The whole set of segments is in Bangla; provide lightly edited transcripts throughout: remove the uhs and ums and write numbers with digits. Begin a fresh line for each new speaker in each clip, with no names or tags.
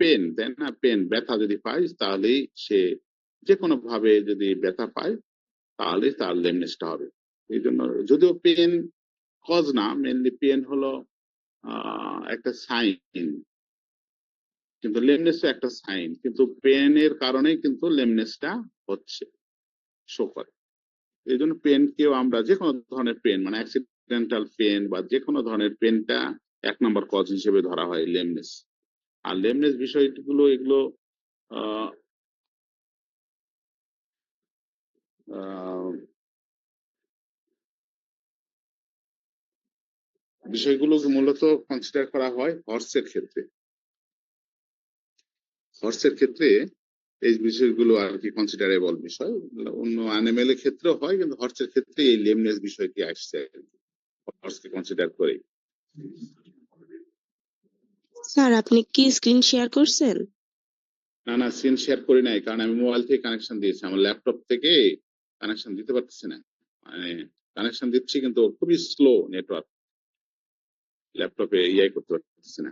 পেন, তাই না, পেন, ব্যথা যদি পায় তাহলেই সে যে কোনো ভাবে যদি ব্যথা পায় তাহলে তার লেমনেসটা হবে। এই জন্য যদিও পেন কজ না, মেনলি পেন হলো একটা সাইন, কিন্তু লেমনেস একটা সাইন, কিন্তু পেনের কারণেই কিন্তু লেমনেসটা হচ্ছে, শো করে। এই জন্য পেনকেও আমরা যে কোনো ধরনের পেন, মানে অ্যাক্সিডেন্টাল পেন বা যে কোনো ধরনের পেনটা 1 নম্বর কজ হিসেবে ধরা হয় লেমনেস। আর লেমনেস বিষয়গুলো এগুলো আহ, আহ, বিষয়গুলো মূলত কনসিডার করা হয় হর্সের ক্ষেত্রে। হর্সের ক্ষেত্রে এই বিষয়গুলো আর কি কনসিডারেবল বিষয়, অন্য অ্যানিমেলের ক্ষেত্রেও হয়, কিন্তু হর্সের ক্ষেত্রে এই লেমনেস বিষয়টি আসছে হর্সকে কনসিডার করে।
স্যার আপনি কি স্ক্রিন শেয়ার করছেন?
না না, সিন শেয়ার করি নাই, কারণ আমি মোবাইল থেকে কানেকশন দিয়েছি, আমার ল্যাপটপ থেকে কানেকশন দিতে পারতেছি না। মানে কানেকশন দিচ্ছি কিন্তু খুবই স্লো নেটওয়ার্ক, ল্যাপটপে করতে পারতেছি না।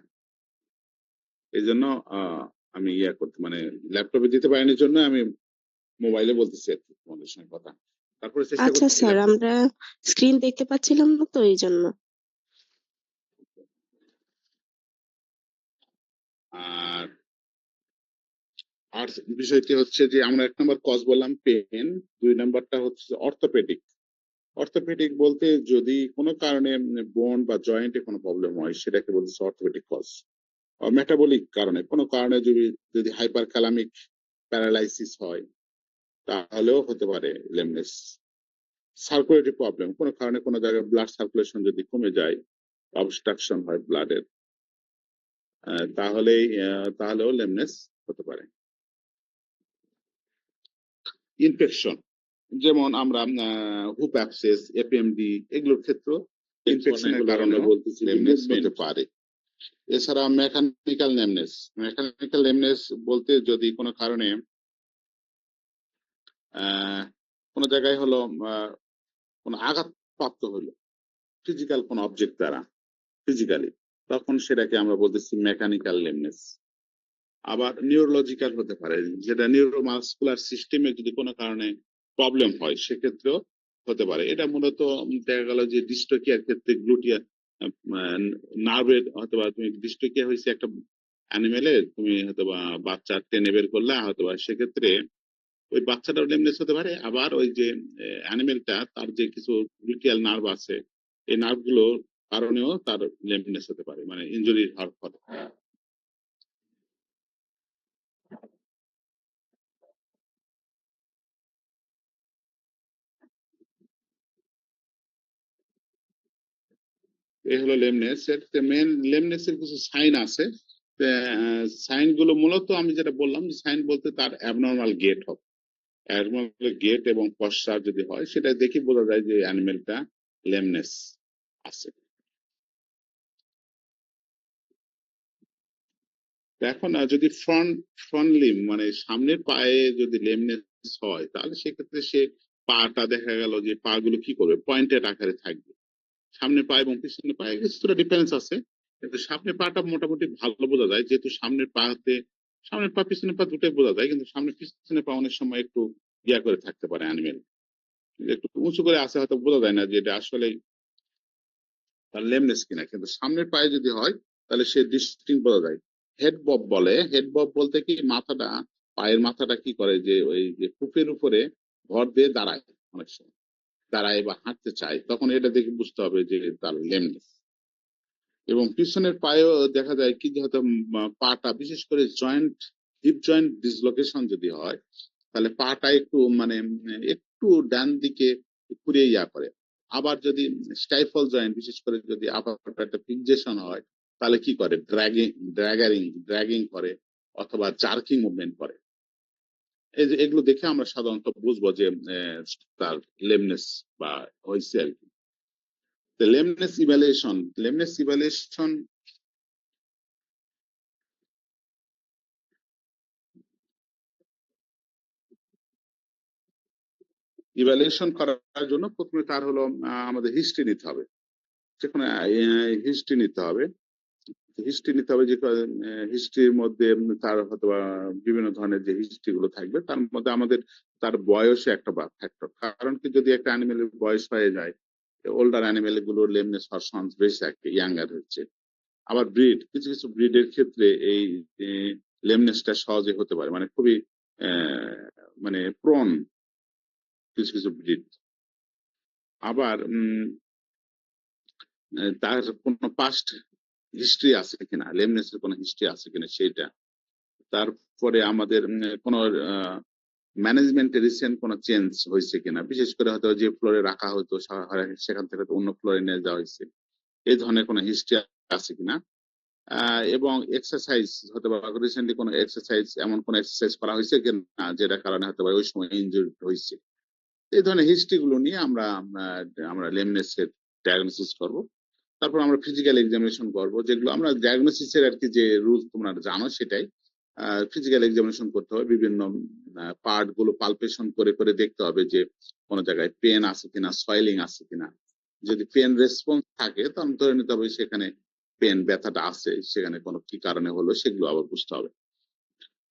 এই জন্য আমি করতে, মানে ল্যাপটপে দিতে পারিনি জন্য আমি মোবাইলে বলতেছি আর কি তোমাদের সঙ্গে কথা। তারপরে চেষ্টা
আচ্ছা
করতেছি
স্যার,
ল্যাপটপ।
আমরা স্ক্রিন দেখতে পাচ্ছিলাম না তো এই জন্য।
আর আর বিষয়টি হচ্ছে যে আমরা 1 নম্বর কজ বললাম পেন, 2 নম্বরটা হচ্ছে অর্থোপেডিক। অর্থোপেডিক বলতে যদি কোনো কারণে বোন বা জয়েন্টে কোনো প্রবলেম হয় সেটাকে বলতেছে অর্থোপেডিক কজ। মেটাবলিক কারণে কোনো কারণে যদি যদি হাইপার ক্যালামিক প্যারালাইসিস হয় তাহলেও হতে পারে লেমনেস। সার্কুলেটরি প্রবলেম, কোনো কারণে কোনো জায়গায় ব্লাড সার্কুলেশন যদি কমে যায়, অবস্ট্রাকশন হয় ব্লাডের, তাহলেও লেমনেস হতে পারে। ইনফেকশন, যেমন আমরা হুপ অ্যাবসেস, এপিএমডি, এগুলোর ক্ষেত্রে ইনফেকশনের কারণে বলতেছি লেমনেস হতে পারে। এছাড়া মেকানিক্যাল লেমনেস, মেকানিক্যাল লেমনেস বলতে যদি কোনো কারণে কোনো জায়গায় হলো কোনো আঘাত প্রাপ্ত হলো ফিজিক্যাল কোনো অবজেক্ট দ্বারা, ফিজিক্যালি, তখন সেটাকে আমরা বলতেছি মেকানিক্যাল লেমনেস। আবার নিউরোলজিক্যাল হতে পারে, যেটা নিউরোমাসকুলার সিস্টেমে যদি কোনো কারণে প্রবলেম হয় সেক্ষেত্রেও হতে পারে। এটা মূলত দেখা গেল যে ডিস্টোকিয়ার ক্ষেত্রে গ্লুটিয়া নার্ভের হয়তো বা তুমি ডিস্টোকিয়া হয়েছে একটা অ্যানিমেলে, তুমি হয়তো বা বাচ্চা টেনে বের করলে হয়তো বা সেক্ষেত্রে ওই বাচ্চাটাও লেমনেস হতে পারে। আবার ওই যে অ্যানিমেলটা তার যে কিছু গ্লুটিয়াল নার্ভ আছে, এই নার্ভ গুলোর কারণেও তার লেমনেস হতে পারে, মানে ইনজুরি হওয়ার ফলে। এই হলো লেমনেস এর মেন। লেমনেস এর কিছু সাইন আছে, সাইন গুলো মূলত আমি যেটা বললাম যে সাইন বলতে তার অ্যাবনর্মাল গেট হবে, অ্যাবনর্মাল গেট এবং পশ্চার যদি হয় সেটা দেখে বোঝা যায় যে অ্যানিমেলটা লেমনেস আছে। এখন যদি ফ্রন্ট ফ্রন্ট লিম মানে সামনের পায়ে যদি লেমনেস হয় তাহলে সেক্ষেত্রে সে পাটা দেখা গেল যে পা গুলো কি করবে, পয়েন্টেড আকারে থাকবে। সামনের পা এবং পিছনের পায়ে কিছুটা ডিফারেন্স আছে, কিন্তু সামনের পাটা মোটামুটি ভালো বোঝা যায়, যেহেতু সামনের পা পিছনের পা দুটোই বোঝা যায়, কিন্তু সামনের পিছনের পা অনেক সময় একটু করে থাকতে পারে অ্যানিমেল, একটু উঁচু করে আসে, হয়তো বোঝা যায় না যে এটা আসলে তার লেমনেস কিনা। কিন্তু সামনের পায়ে যদি হয় তাহলে সে ডিস্টিংক্ট বোঝা যায়। হেড বব বলে, হেড বব বলতে কি মাথাটা, পায়ের মাথাটা কি করে যে ওই যে কূপের উপরে ভর দিয়ে দাঁড়ায়, অনেক সময় দাঁড়ায় বা হাঁটতে চায়, তখন এটা দেখে বুঝতে হবে যে তার লেমনেস। এবং পিছনের পায়েও দেখা যায় কি যে হয়তো পাটা বিশেষ করে জয়েন্ট, হিপ জয়েন্ট ডিসলোকেশন যদি হয় তাহলে পাটা একটু মানে একটু ডান দিকে ঘুরে করে। আবার যদি স্টাইফল জয়েন্ট, বিশেষ করে যদি আপার একটা ফিক্সেশন হয় তাহলে কি করে, ড্র্যাগিং করে অথবা জার্কিং মুভমেন্ট করে। এই যে এগুলো দেখে আমরা সাধারণত বুঝবো যে তার লেমনেস বা হয়েছে আর কি। লেমনেস ইভ্যালুয়েশন করার জন্য প্রথমে তার হলো আমাদের হিস্ট্রি নিতে হবে, যেখানে হিস্ট্রি নিতে হবে। হিস্ট্রি নিতে হবে, যে হিস্ট্রির মধ্যে তার হয়তো বিভিন্ন ধরনের যে হিস্ট্রি গুলো থাকবে তার মধ্যে আমাদের তার বয়সে একটা ফ্যাক্টর। কারণ কি, যদি একটা অ্যানিমেলের বয়স হয়ে যায়, ওল্ডার অ্যানিমেল গুলোর লেমনেস হওয়ার চান্স বেশি থাকে ইয়াঙ্গার হচ্ছে। আবার ব্রিড, কিছু কিছু ব্রিডের ক্ষেত্রে এই লেমনেসটা সহজে হতে পারে, মানে খুবই মানে প্রন কিছু কিছু ব্রিড। আবার তার কোনো পাস্ট হিস্ট্রি আছে কিনা, লেমনেসের কোনো হিস্ট্রি আছে কিনা সেটা। তারপরে আমাদের কোনো ম্যানেজমেন্টে রিসেন্ট কোনো চেঞ্জ হয়েছে কিনা, বিশেষ করে হয়তো যে ফ্লোরে রাখা হতো সেখান থেকে অন্য ফ্লোরে নিয়ে যাওয়া হয়েছে, এই ধরনের কোনো হিস্ট্রি আছে কিনা। এবং এক্সারসাইজ, হয়তো রিসেন্টলি কোনো এক্সারসাইজ, এমন কোনো এক্সারসাইজ করা হয়েছে কিনা যেটার কারণে হয়তো ওই সময় ইনজুরি হয়েছে। এই ধরনের হিস্ট্রি গুলো নিয়ে আমরা আমরা লেমনেসের ডায়াগনোসিস করব। তারপর আমরা ফিজিক্যাল এক্সামিনেশন করব, যেগুলো আমরা ডায়াগনোসিস এর আর কি যে রুলস তোমরা জানো সেটাই। ফিজিক্যাল এক্সামিনেশন করতে হবে, বিভিন্ন পার্ট গুলো পালপেশন করে করে দেখতে হবে যে কোনো জায়গায় পেন আছে কিনা, সয়েলিং আছে কিনা। যদি পেন রেসপন্স থাকে তখন ধরে নিতে হবে সেখানে পেন, ব্যথাটা আছে, সেখানে কোনো কি কারণে হলো সেগুলো আবার বুঝতে হবে।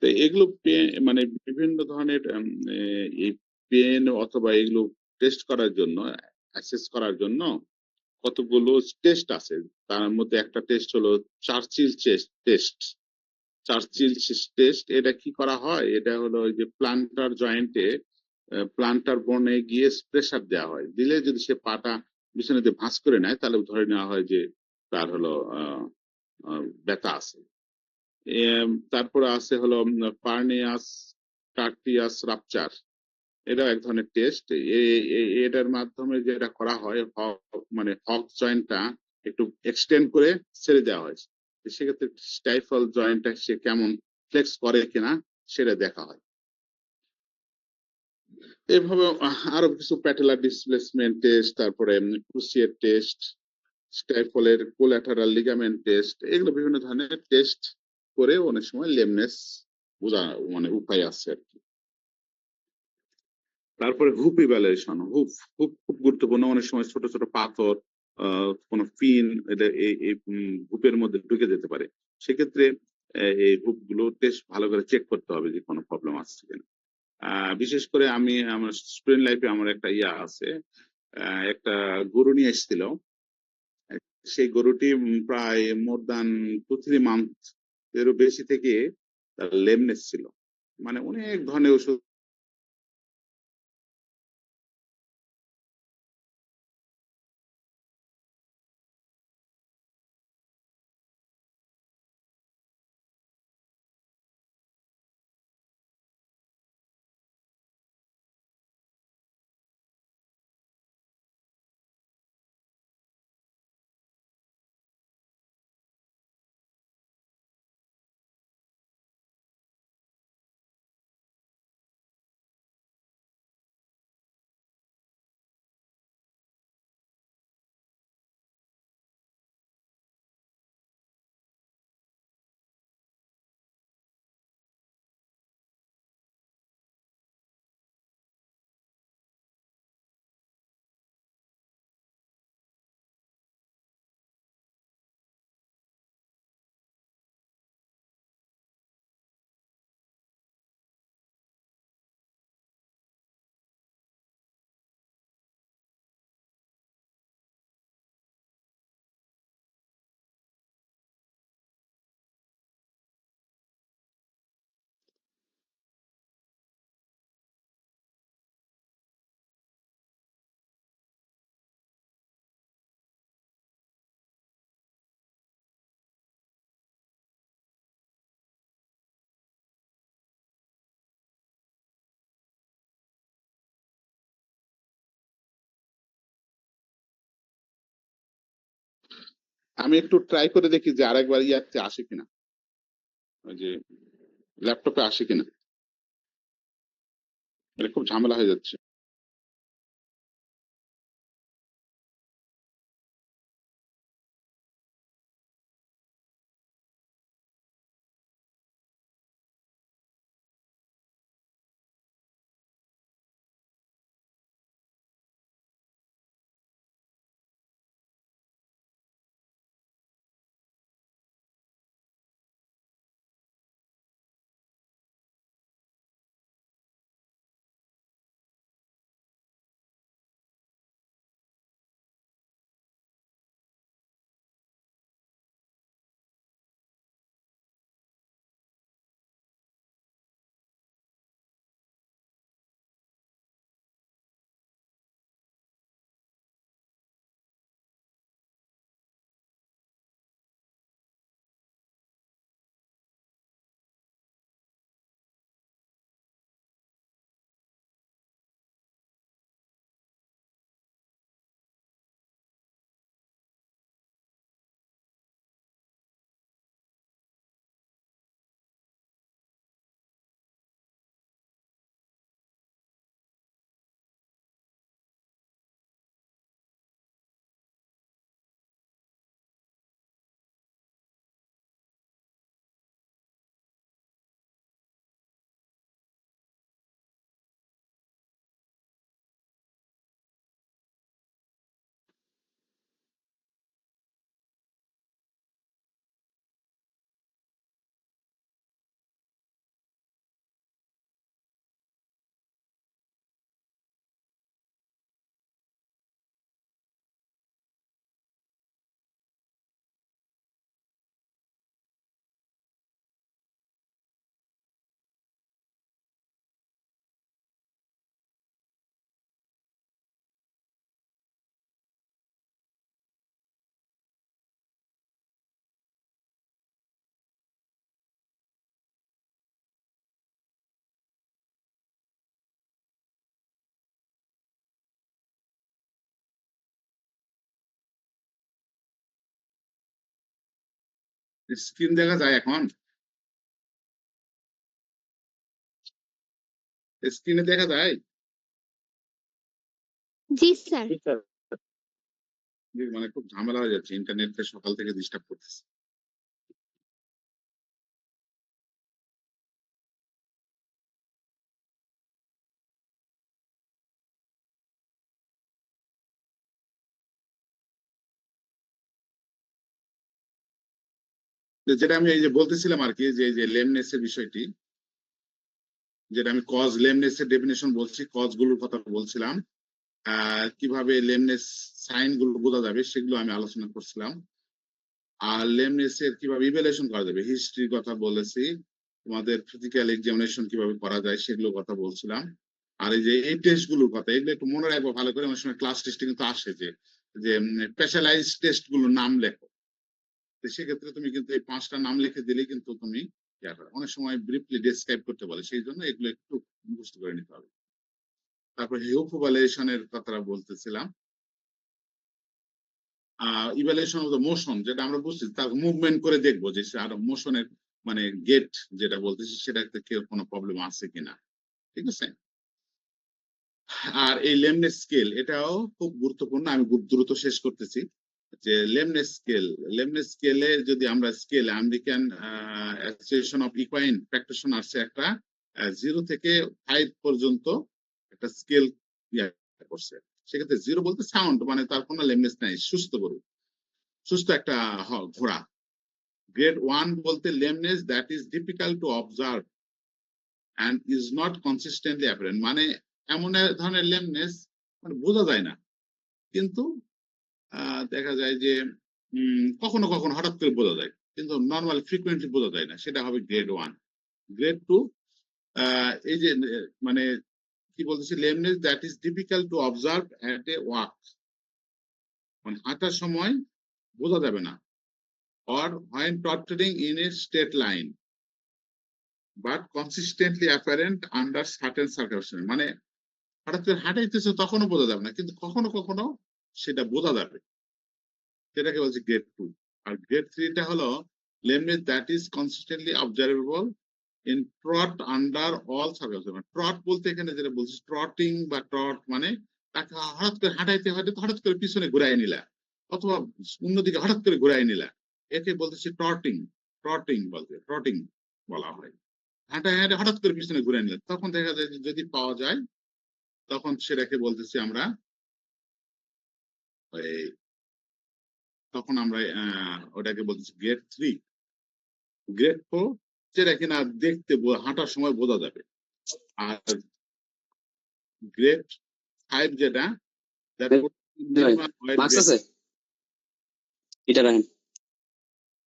তো এগুলো মানে বিভিন্ন ধরনের এই পেন অথবা এগুলো টেস্ট করার জন্য, অ্যাসেস করার জন্য কতগুলো টেস্ট আছে। তার মধ্যে একটা টেস্ট হলো চার্চিল টেস্ট। চার্চিল টেস্ট, এটা কি করা হয়, এটা হলো ওই যে প্লান্টার জয়েন্টে, প্লান্টার বনে গিয়ে প্রেসার দেওয়া হয়, দিলে যদি সে পাটা পিছনে দিয়ে ভাঁজ করে নেয় তাহলে ধরে নেওয়া হয় যে তার হলো ব্যথা আছে। তারপরে আছে হলো পার্নিয়াস টার্টিয়াস রাপচার, এটা এক ধরনের টেস্ট। এটার মাধ্যমে যেটা করা হয়, মানে হক জয়েন্টটা একটু এক্সটেন্ড করে ছেড়ে দেওয়া হয়, সেক্ষেত্রে স্টাইফল জয়েন্টটা সে কেমন ফ্লেক্স করে কিনা সেটা দেখা হয়। এভাবে আরো কিছু প্যাটেলার ডিসপ্লেসমেন্ট টেস্ট, তারপরে ক্রুসিয়েট টেস্ট, স্টাইফলের কোল্যাটারাল লিগামেন্ট টেস্ট, এগুলো বিভিন্ন ধরনের টেস্ট করে অনেক সময় লেমনেস বোঝা মানে উপায় আছে আর কি। তারপরে হুপ ইভ্যালুয়েশন, হুপ হুপ খুব গুরুত্বপূর্ণ। অনেক সময় ছোট ছোট পাথর, কোনো পিন এটা এই হুপের মধ্যে ঢুকে যেতে পারে, সেক্ষেত্রে এই হুপ গুলো টেস্ট ভালো করে চেক করতে হবে যে কোনো প্রবলেম আসছে কিনা। বিশেষ করে আমি আমার স্টুডেন্ট লাইফে আমার একটা ইয়া আছে, একটা গরু নিয়ে এসেছিল। সেই গরুটি প্রায় মোর দ্যান 2-3 মান্থ এরও বেশি থেকে তার লেমনেস ছিল, মানে অনেক ধরনের ওষুধ আমি একটু ট্রাই করে দেখি যে আরেকবার ইয়াতে আসে কিনা, ওই যে ল্যাপটপে আসে কিনা। এটা খুব ঝামেলা হয়ে যাচ্ছে। স্ক্রিন দেখা যায় এখন? স্ক্রিনে দেখা যায়?
জি স্যার।
মানে খুব ঝামেলা হয়ে যাচ্ছে, ইন্টারনেটটা সকাল থেকে ডিস্টার্ব করতেছে। যেটা আমি এই যে বলতেছিলাম আর কি, যে এই যে লেমনেস এর বিষয়টি, যেটা আমি কজ লেমনেস এর ডেফিনেশন বলছি, কজ গুলোর কথা বলছিলাম, কিভাবে লেমনেস সাইন গুলো বোঝা যাবে সেগুলো আমি আলোচনা করছিলাম। আর লেমনেস এর কিভাবে ইভ্যালুয়েশন করা যাবে, হিস্ট্রির কথা বলেছি, তোমাদের ফিজিক্যাল এক্সামিনেশন কিভাবে করা যায় সেগুলোর কথা বলছিলাম। আর এই যে এই টেস্ট গুলোর কথা, এগুলো একটু মনে রাখবো ভালো করে। অনেক সময় ক্লাস টেস্টে কিন্তু আসে যে যে স্পেশালাইজ টেস্ট গুলোর নাম লেখো, তো সেক্ষেত্রে তুমি কিন্তু এই 5টা নাম লিখে দিলে কিন্তু তুমি অনেক সময় ব্রিফলি ডেসক্রাইব করতে বলে, সেই জন্য এগুলো একটু মুখস্থ করে নিতে হবে। তারপর ইভালুয়েশনের কথাটা বলতেছিলাম, ইভালুয়েশন অফ দ্য মোশন, যেটা আমরা বুঝছি তার মুভমেন্ট করে দেখবো যে আর মোশনের মানে গেট যেটা বলতেছি সেটাতে কোনো প্রবলেম আছে কিনা, ঠিক আছে। আর এই লেমনেস স্কেল এটাও খুব গুরুত্বপূর্ণ, আমি খুব দ্রুত শেষ করতেছি। যে লেমনেস স্কেলে যদি আমরা scale American Association of Equine Practitioners একটা 0 থেকে 5 পর্যন্ত একটা স্কেল করছে। সেক্ষেত্রে 0 বলতে সাউন্ড, মানে তার কোনো লেমনেস নাই, সুস্থ গরু, সুস্থ একটা ঘোড়া। গ্রেড 1 বলতে lameness that is difficult to observe and is not consistently apparent, মানে এমন এক ধরনের লেমনেস মানে বোঝা যায় না, কিন্তু দেখা যায় যে কখনো কখনো হঠাৎ করে বোঝা যায়, কিন্তু নর্মাল ফ্রিকুয়েন্টলি বোঝা যায় না, সেটা হবে গ্রেড 1। গ্রেড 2 এই যে মানে কি বলতেছি, lameness that is difficult to observe at a walk, মানে হাঁটার সময় বোঝা যাবে না, or when tottering in a straight line but consistently apparent under certain circumstances, মানে হঠাৎ করে হাঁটাইতেছে তখনও বোঝা যাবে না, কিন্তু কখনো কখনো সেটা বোঝা যাবে, সেটাকে বলছে গ্রেড 2। আর গ্রেড 3 টা হলো lameness that is consistently observable in trot under all circumstances. Trot বলতে এখানে যেটা বলছি, ট্রটিং বা ট্রট মানে তাকে হঠাৎ করে হাঁটাইতে হয়তো হঠাৎ করে পিছনে ঘুরাই নিলা, অথবা অন্যদিকে হঠাৎ করে ঘুরাই নিলা, একে বলতেছে ট্রটিং। ট্রটিং বলা হয়। হাঁটা হাঁটে হঠাৎ করে পিছনে ঘুরে নিলে তখন দেখা যায় যে যদি পাওয়া যায়, তখন সেটাকে বলতেছি আমরা তখন আমরা ওটাকে বলতেছি গ্রেড 3। গ্রেড 4 যেটা কিনা দেখতে হাঁটার সময় বোঝা যাবে। আর গ্রেড 5 যেটা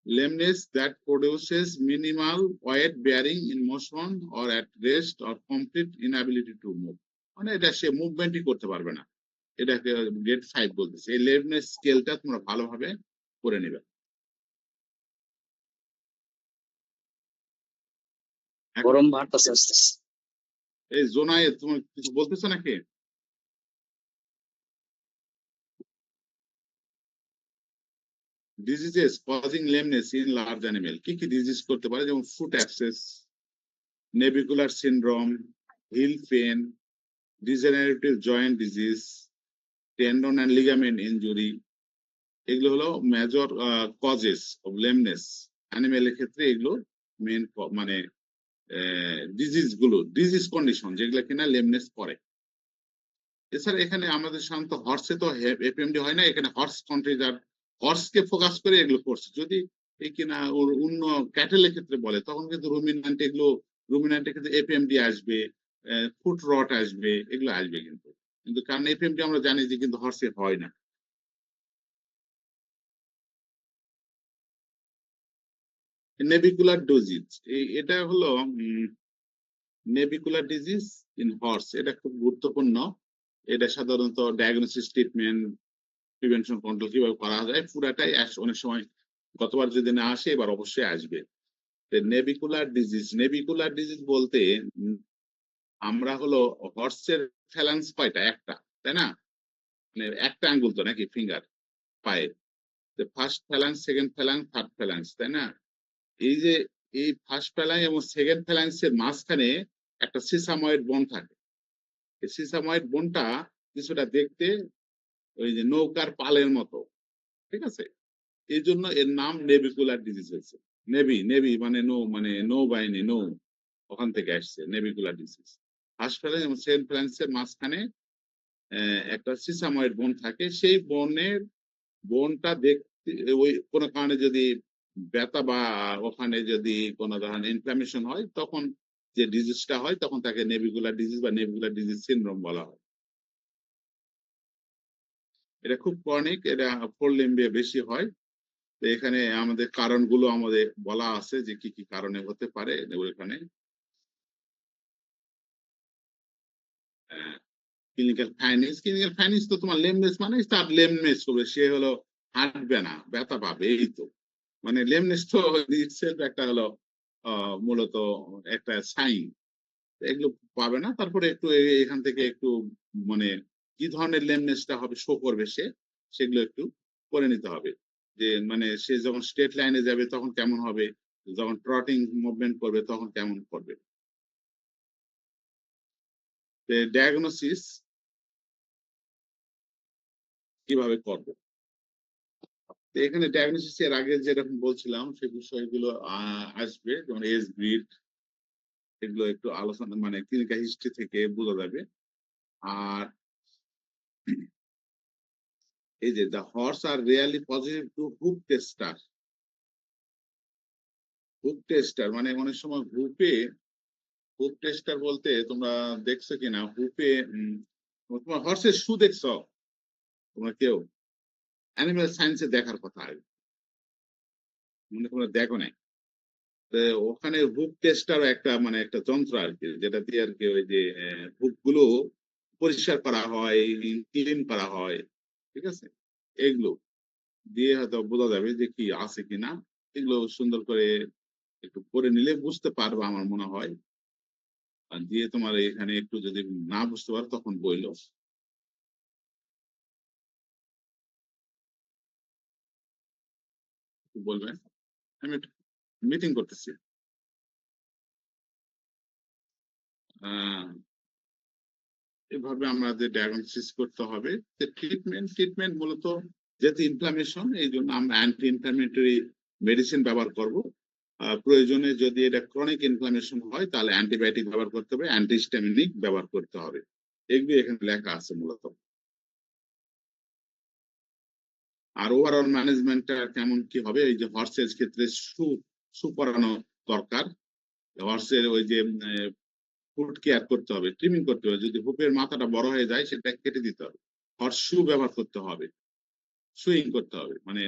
lameness that produces minimal weight bearing in motion or at rest or complete inability to move, মানে এটা সে মুভমেন্টই করতে পারবে না, এটাকে গ্রেড 5 বলতেছে। এই লেমনেস স্কেলটা তোমরা ভালোভাবে করে নেবে।
গরম বাড়তেছে আস্তে আস্তে।
এই জোনায় তুমি কিছু বলতেছো নাকি? Diseases causing lameness in large animal, কি কি ডিজিজ করতে পারে, যেমন foot abscess, navicular syndrome, heel pain, degenerative joint disease, tendon and ligament injury, এগুলো হলো মেজর কজেস অফ লেমনেস অ্যানিমেলের ক্ষেত্রে। এগুলো মেন মানে ডিজিজ গুলো, ডিজিজ কন্ডিশন যেগুলো কিনা লেমনেস করে। এছাড়া এখানে আমাদের সাধারণত হর্সে তো এফএমডি হয় না, এখানে হর্স কন্ট্রিজার হর্সকে ফোকাস করে এগুলো করছে। যদি এই কিনা ওর অন্য ক্যাটেলের ক্ষেত্রে বলে তখন কিন্তু রুমিনান্ট, এগুলো রুমিনান্টের ক্ষেত্রে এফএমডি আসবে, ফুট রট আসবে, এগুলো আসবে কিন্তু, কিন্তু কারণ এফএমডি আমরা জানি যে কিন্তু হর্সে হয় না। নেভিকুলার ডিজিজ, এটা হলো নেভিকুলার ডিজিজ ইন হর্স, এটা খুব গুরুত্বপূর্ণ। এটা সাধারণত ডায়াগনোসিস, ট্রিটমেন্ট, প্রিভেনশন, কন্ট্রোল কিভাবে করা যায় পুরাটাই অনেক সময় গতবার যদি না আসে এবার অবশ্যই আসবে। নেভিকুলার ডিজিজ বলতে আমরা হলো হর্সের ফ্যালান্স কয়টা, একটা, তাই না, মানে একটা আঙ্গুল তো নাকি ফিঙ্গার পায়ে, ফার্স্ট ফ্যালান্স, সেকেন্ড ফ্যালান্স, থার্ড ফ্যালান্স, তাই না। এই যে এই ফার্স্ট ফ্যালাইন এবং সেকেন্ড ফ্যালাইন্সের মাঝখানে একটা সিসাময়েড বন থাকে। এই সিসাময়েড বনটা কিছুটা দেখতে ওই যে নৌকার পালের মতো, ঠিক আছে? এই জন্য এর নাম নেভিকুলার ডিজিজ হয়েছে। নেভি নেভি মানে নৌবাহিনী, নৌ, ওখান থেকে আসছে নেভিকুলার ডিজিজ। ফার্স্ট ফ্যালাইন এবং সেকেন্ড ফ্যালাইন্সের মাঝখানে একটা সিসাময়েড বন থাকে। সেই বনটা দেখতে ওই কোনো কারণে যদি ব্যথা বা ওখানে যদি কোনো ধরনের ইনফ্লামেশন হয়, তখন যে ডিজিজটা হয় তখন তাকে নেভিকুলার ডিজিজ বা নেভিকুলার ডিজিজ সিনড্রোম বলা হয়। এটা খুব ক্রনিক, এটা ফোর লিম্বে বেশি হয়। তো এখানে আমাদের কারণগুলো আমাদের বলা আছে যে কি কি কারণে হতে পারে। এখানে ক্লিনিক্যাল ফাইন্ডিংস তো তোমার লেমনেস মানে তার লেমনেস হবে, সে হলো হাঁটবে না, ব্যথা পাবে, এই তো। মানে লেমনেস তো ইটসেলফ একটা হলো মূলত একটা সাইন, এগুলো পাবে না। তারপরে একটু এখান থেকে একটু মানে কি ধরনের লেমনেসটা হবে শো করবে সে, সেগুলো একটু করে নিতে হবে। যে মানে সে যখন স্ট্রেট লাইনে যাবে তখন কেমন হবে, যখন ট্রটিং মুভমেন্ট করবে তখন কেমন করবে। ডায়াগনোসিস কিভাবে করব, তো এখানে ডায়াগনোসিস এর আগে যেরকম বলছিলাম সেই বিষয়গুলো আসবে, যেমন এজ, ব্রিড, এগুলো একটু আলোচনা মানে ক্লিনিক্যাল হিস্ট্রি থেকে বোঝা যাবে। আর এই যে the horse are really positive to hoof tester, Hoop tester মানে অনেক সময় হুপ টেস্টার বলতে তোমরা দেখছো কিনা, হুপে তোমার হর্সের শু দেখছো তোমরা কেউ? অ্যানিমেল সায়েন্সে দেখার কথা আগে, মানে তোমরা দেখো নাই। তো ওখানে হুপ টেস্টার একটা মানে একটা যন্ত্র আর কি, যেটা দিয়ে আর কি ওই যে হুপ গুলো পরিষ্কার করা হয়, ক্লিন করা হয়, ঠিক আছে? এগুলো দিয়ে হয়তো বোঝা যাবে যে কি আছে কিনা। এগুলো সুন্দর করে একটু করে নিলে বুঝতে পারবে আমার মনে হয়। আর দিয়ে তোমার এখানে একটু যদি না বুঝতে পারো তখন বইলো বলবেন। আমি একটু মিটিং করতেছি। এভাবে আমাদের ডায়াগনোসিস করতে হবে। ট্রিটমেন্ট মূলত যেহেতু ইনফ্লামেশন, এই জন্য আমরা অ্যান্টি ইনফ্লামেটরি মেডিসিন ব্যবহার করব। প্রয়োজনে যদি এটা ক্রনিক ইনফ্লামেশন হয় তাহলে অ্যান্টিবায়োটিক ব্যবহার করতে হবে, অ্যান্টিহিস্টামিনিক ব্যবহার করতে হবে। এগুলো এখানে লেখা আছে মূলত। আর ওভারঅল ম্যানেজমেন্টটা কেমন কি হবে, এই যে হর্সের ক্ষেত্রে শু পরানো দরকার। হর্সের ওই যে ফুট কেয়ার করতে হবে, ট্রিমিং করতে হবে। যদি হুপের মাথাটা বড় হয়ে যায় সেটা কেটে দিতে হবে। হর্স শু ব্যবহার করতে হবে, সুইং করতে হবে, মানে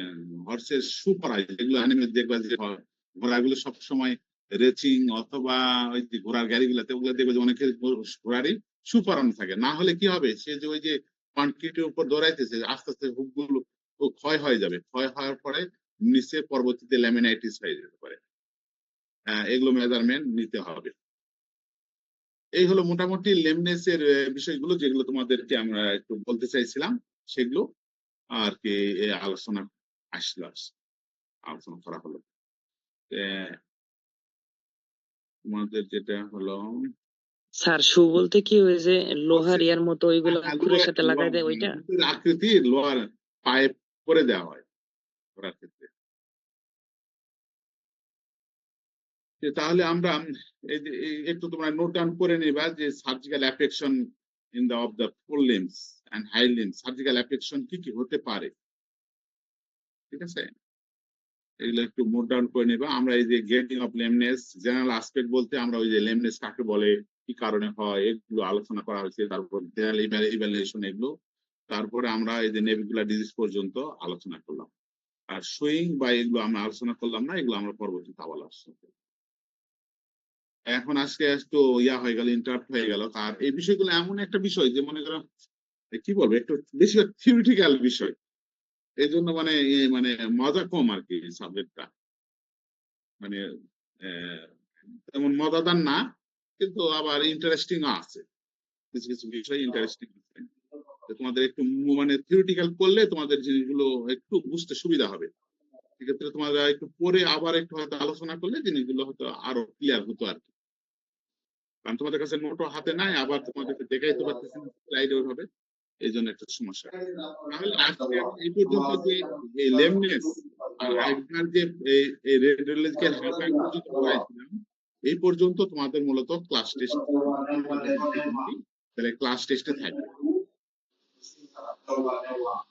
হর্সের শু পরায়, যেগুলো অ্যানিমেল দেখবা যে ঘোড়াগুলো সবসময় রেচিং অথবা ওই যে ঘোড়ার গাড়িগুলোতে ওগুলো দেখবে যে অনেকের ঘোড়ারই শু পরানো থাকে। না হলে কি হবে, সে যে ওই যে কনক্রিটের উপর দৌড়াইতেছে আস্তে আস্তে হুপগুলো ক্ষয় হয়ে যাবে, ক্ষয় হওয়ার পরে নিচে পরবর্তীতে ল্যামিনাইটিস হয়ে যেতে পারে। এগুলো মেজারমেন্ট নিতে হবে। এই হলো মোটামুটি লেমনেস এর বিষয়গুলো, যেগুলো তোমাদেরকে আমরা একটু বলতে চাইছিলাম, সেগুলো আর কি আলোচনা আসলো, আলোচনা করা হলো। তোমাদের যেটা হলো
স্যার শু বলতে কি ওই যে লোহার ইয়ার মতো ওইগুলো খুরের সাথে লাগাই দেয় ওইটা?
আকৃতি লোহার পাইপ করে দেওয়া হয় ওরার ক্ষেত্রে। তাহলে আমরা এই যে একটু তোমরা নোট ডাউন করে নিবা যে surgical affection in the of the fore limbs and hind limbs, surgical affection কি কি হতে পারে, ঠিক আছে? এগুলো একটু নোট ডাউন করে নিবা। আমরা এই যে গেটিং অফ লেমনেস, জেনারেল আসপেক্ট বলতে আমরা ওই যে লেমনেস কাকে বলে, কি কারণে হয়, এগুলো আলোচনা করা হয়েছে। তারপর ইভ্যালুয়েশন এগুলো, তারপরে আমরা এই যে নেভিকুলার ডিজিজ পর্যন্ত আলোচনা করলাম। আর সুইং বা এগুলো আমরা আলোচনা করলাম না, এগুলো আমরা পরবর্তীতে আবার আলোচনা করব। এখন আজকে একটু ইয়া হয়ে গেল, ইন্টারাপ্ট হয়ে গেল। আর এই বিষয়গুলো এমন একটা বিষয় যে মনে করো কি বলবো, একটু বেশি থিওরিটিক্যাল বিষয়, এই জন্য মানে মজা কম আর কি সাবজেক্টটা, মানে তেমন মজাদার না, কিন্তু আবার ইন্টারেস্টিং আছে। কিছু কিছু বিষয় ইন্টারেস্টিং আছে, তোমাদের একটু মানে থিওরিটিক্যাল করলে তোমাদের জিনিসগুলো একটু বুঝতে সুবিধা হবে। সেক্ষেত্রে তোমাদের একটু পরে আবার একটু হয়তো আলোচনা করলে জিনিসগুলো হয়তো আরো ক্লিয়ার হতো আর কি। কারণ তোমাদের কাছে নোটও হাতে নাই, আবার তোমাদেরকে দেখাইতে পারতেছি না স্লাইড ওইভাবে, এই জন্য একটা সমস্যা। তাহলে আজকে এই পর্যন্ত যে এই লেমনেস আর একবার যে এই রেডিওলজিক্যাল হ্যাজার্ড পর্যন্ত পড়াইছিলাম, এই পর্যন্ত তোমাদের মূলত ক্লাস টেস্ট, তাহলে ক্লাস টেস্টে থাকবে,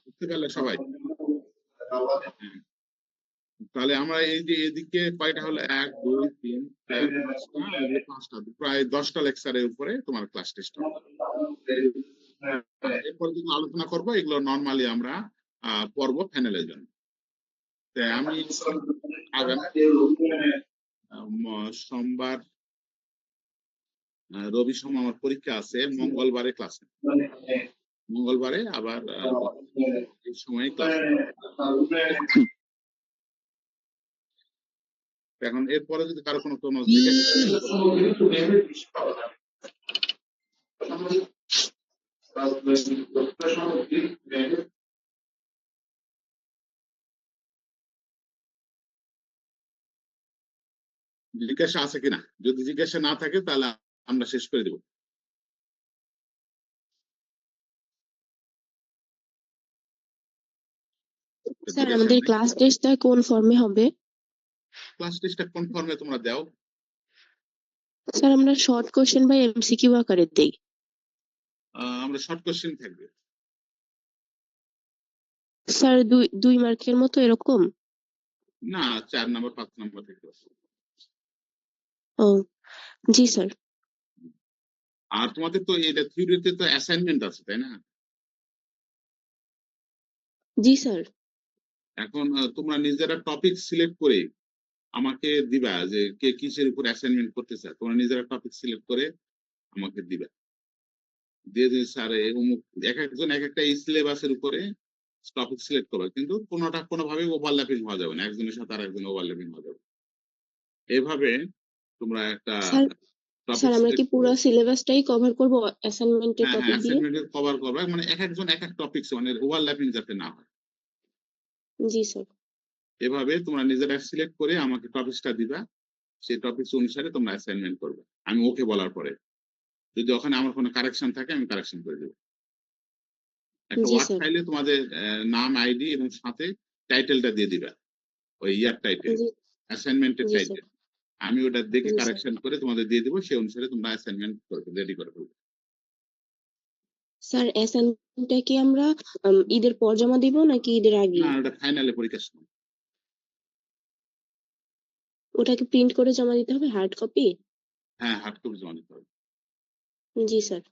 বুঝতে পারলে সবাই? হ্যাঁ। তাহলে আমরা এই যে এদিকে কয়টা হলো, 1 2 3 4 5টা, এগুলো 5টা, প্রায় 10টা লেকচারের উপরে তোমার ক্লাস টেস্ট হবে। এরপরে যদি আলোচনা করবো, এগুলো নর্মালি আমরা পড়বো প্যানেলের জন্য। তাই আমি আগামী সোমবার, রবি সোম আমার পরীক্ষা আছে, মঙ্গলবারে ক্লাস, মঙ্গলবারে আবার এই সময় ক্লাস। এখন এরপরে যদি কারো কোনো জিজ্ঞাসা আছে কিনা, যদি জিজ্ঞাসা না থাকে তাহলে আমরা শেষ করে দেব।
স্যার আমাদের ক্লাস টেস্টটা কোন ফর্মে হবে?
ক্লাস টেস্টটা কোন ফর্মে তোমরা দাও?
স্যার আমরা শর্ট কোশ্চেন বা এমসিকিউ আকারে দেই।
আমরা শর্ট কোশ্চেন থাকবে।
স্যার 2 মার্কের মতো এরকম?
না, 4 নাম্বার 5 নাম্বার থাকবে।
ও জি স্যার।
আর তোমাদের তো এটা থিওরিতে তো অ্যাসাইনমেন্ট আছে, তাই না?
জি স্যার।
এখন তোমরা নিজেরা টপিক সিলেক্ট করে আমাকে দিবা যে কে কিসের উপর অ্যাসাইনমেন্ট করতে চায়, তোমরা নিজেরা টপিক সিলেক্ট করে আমাকে দিবা, দিয়ে যে স্যার অমুক, এক একজন এক একটা এই সিলেবাসের উপরে টপিক সিলেক্ট করবে, কিন্তু কোনোটা কোনোভাবে ওভারল্যাপিং হওয়া যাবে না, একজনের সাথে আর একজন ওভারল্যাপিং হওয়া যাবে। এভাবে তোমরা একটা
স্যার
টপিক
আমরা কি
সিলেক্ট
পুরো
করো।
সিলেবাসটাই কভার করব অ্যাসাইনমেন্টের
হ্যাঁ,
টপিক দিয়ে?
অ্যাসাইনমেন্টের কভার করবে, মানে এক একজন এক এক টপিক, মানে ওভারল্যাপিং যাতে না হয়।
জি স্যার।
এভাবে তোমরা নিজেরা সিলেক্ট করে আমাকে টপিকসটা দিবা, সেই টপিকস অনুসারে তোমরা অ্যাসাইনমেন্ট করবে, আমি ওকে বলার পরে। যদি ওখানে আমার কোনো কারেকশন থাকে আমি কারেকশন করে দেবো। একটা
জি
ওয়ার্ড
স্যার।
ফাইলে তোমাদের নাম, আইডি এবং সাথে টাইটেলটা দিয়ে দিবা, ওই ইয়ার টাইটেল,
জি
অ্যাসাইনমেন্টের
জি স্যার।
টাইটেল। আমি ওটা দেখে
জি স্যার।
কারেকশন করে তোমাদের দিয়ে দেবো, সেই অনুসারে তোমরা অ্যাসাইনমেন্ট করবে, রেডি করে ফেলবে।
স্যার অ্যাসাইনমেন্টটা কি আমরা ঈদের পর জমা দিব নাকি ঈদের
না,
আগেই?
ওটা ফাইনালে পরীক্ষার সময়।
ওটাকে প্রিন্ট করে জমা দিতে হবে হার্ড কপি?
হ্যাঁ, হার্ড কপি জমা দিতে হবে।
জি স্যার।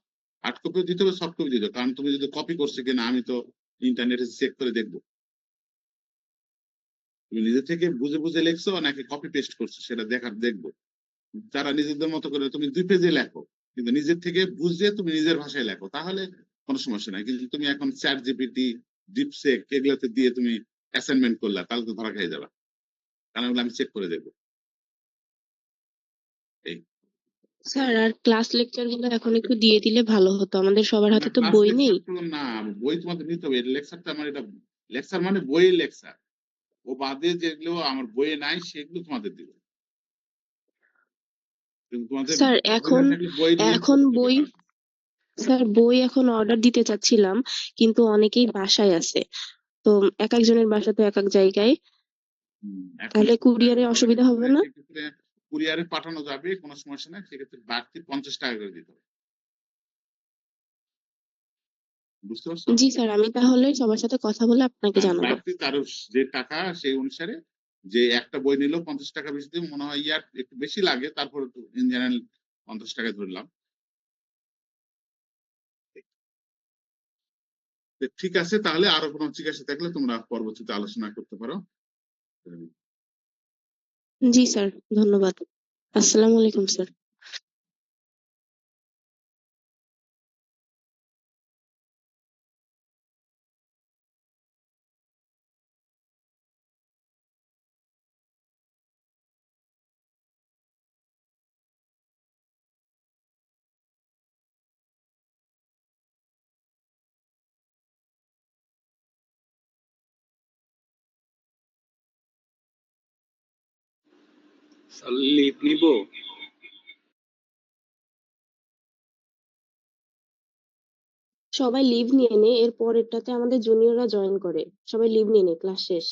হার্ড কপি দিতে হবে, সফট কপি দিতে হবে, কারণ তুমি যদি কপি করছো কিনা আমি তো ইন্টারনেটে চেক করে দেখবো তুমি নিজে থেকে বুঝে বুঝে লিখছো নাকি কপি পেস্ট করছো, সেটা দেখবো। যারা নিজেদের মতো করে, তুমি 2 পেজে লেখো কিন্তু নিজের থেকে বুঝে তুমি নিজের ভাষায় লেখো, তাহলে কোনো সমস্যা নাই। কিন্তু তুমি এখন চ্যাট জিপিটি, ডিপসেক এগুলোতে দিয়ে তুমি অ্যাসাইনমেন্ট করলা, তাহলে তো ধরা খেয়ে যাবা, কারণ ওগুলো আমি চেক করে দেখবো। এই
স্যার আর ক্লাস লেকচার গুলো এখন একটু দিয়ে দিলে ভালো হতো, আমাদের সবার
না,
হাতে তো
ক্লাস
বই
লেকচার
নেই।
তো না, বই তোমাদের নিতে হবে, লেকচারটা আমার, এটা লেকচার মানে বইয়ের লেকচার, ও বাদে যেগুলো আমার বইয়ে নাই সেগুলো তোমাদের দিবে। কিন্তু তোমাদের
স্যার
বই না থাকলে বই নিয়ে
এখন
পড়তে হবে,
বই
কারণ
স্যার বই এখন অর্ডার দিতে চাচ্ছিলাম, কিন্তু অনেকেই বাসায় আছে, তো এক একজনের বাসা তো এক এক জায়গায়,
এখন
তাহলে কুরিয়ারে
অর্ডার
অসুবিধা
দিতে
হবে
হবে,
না?
সেক্ষেত্রে কুরিয়ারে পাঠানো যাবে, কোনো সমস্যা নাই, সেক্ষেত্রে বাড়তি 50 টাকা করে দিতে হবে, বুঝতে পারছো?
জি স্যার, আমি তাহলে সবার সাথে কথা বলে আপনাকে
আর
জানাবো।
বাড়তি তার যে টাকা সেই অনুসারে, যে একটা বই নিল 50 টাকা বেশি দিয়ে, মনে হয় ইয়ার একটু বেশি লাগে, তারপরে তো ইন জেনারেল 50 টাকা ধরলাম। তো ঠিক আছে, তাহলে আরো কোনো জিজ্ঞাসা থাকলে তোমরা পরবর্তীতে আলোচনা করতে পারো।
জি স্যার, ধন্যবাদ। আসসালামু আলাইকুম স্যার।
লিভ নিব?
সবাই লিভ নিয়ে নে, এর পরেরটাতে আমাদের জুনিয়ররা জয়েন করে, সবাই লিভ নিয়ে নে, ক্লাস শেষ।